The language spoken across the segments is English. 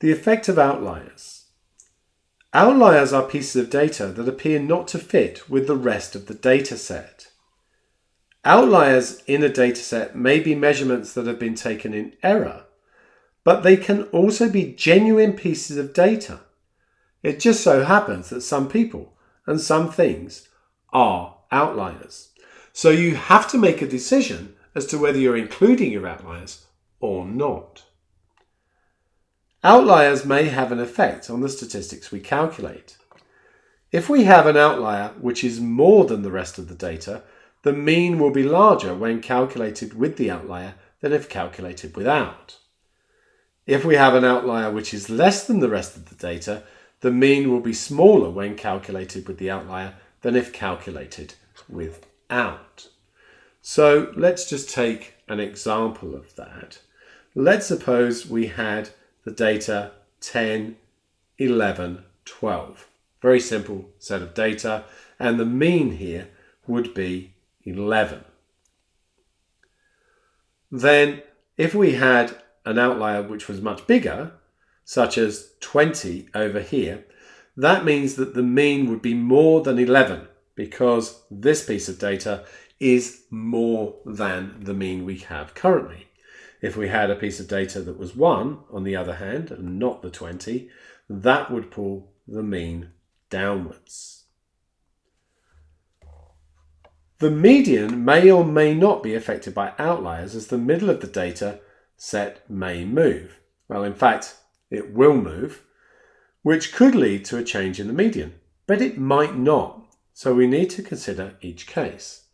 The effect of outliers. Outliers are pieces of data that appear not to fit with the rest of the data set. Outliers in a dataset may be measurements that have been taken in error, but they can also be genuine pieces of data. It just so happens that some people and some things are outliers. So you have to make a decision as to whether you're including your outliers or not. Outliers may have an effect on the statistics we calculate. If we have an outlier which is more than the rest of the data, the mean will be larger when calculated with the outlier than if calculated without. If we have an outlier which is less than the rest of the data, the mean will be smaller when calculated with the outlier than if calculated without. So let's just take an example of that. Let's suppose we had the data 10, 11, 12. Very simple set of data, and the mean here would be 11. Then if we had an outlier which was much bigger, such as 20 over here, that means that the mean would be more than 11 because this piece of data is more than the mean we have currently. If we had a piece of data that was 1, on the other hand, and not the 20, that would pull the mean downwards. The median may or may not be affected by outliers as the middle of the data set may move. Well, in fact, it will move, which could lead to a change in the median, but it might not. So we need to consider each case.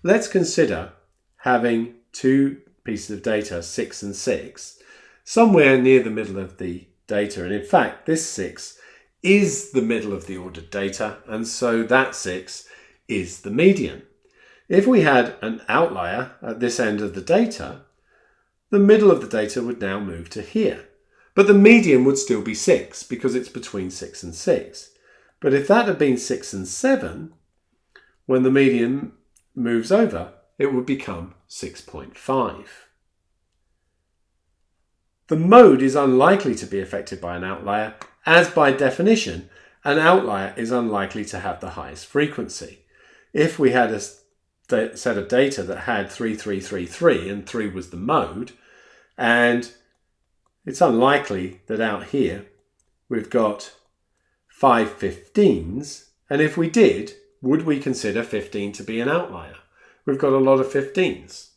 Let's consider having two pieces of data, 6 and 6, somewhere near the middle of the data. And in fact, this 6 is the middle of the ordered data, and so that 6 is the median. If we had an outlier at this end of the data, the middle of the data would now move to here. But the median would still be 6 because it's between 6 and 6. But if that had been 6 and 7, when the median moves over, it would become 6.5. The mode is unlikely to be affected by an outlier, as by definition, an outlier is unlikely to have the highest frequency. If we had a set of data that had 3, 3, 3, 3, and 3 was the mode, and it's unlikely that out here we've got 5 15s, and if we did, would we consider 15 to be an outlier? We've got a lot of 15s.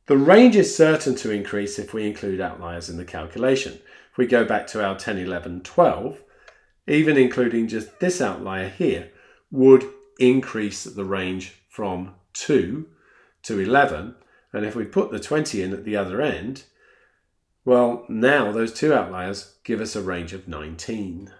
The range is certain to increase if we include outliers in the calculation. If we go back to our 10, 11, 12, even including just this outlier here would increase the range from 2 to 11. And if we put the 20 in at the other end, well, now those two outliers give us a range of 19.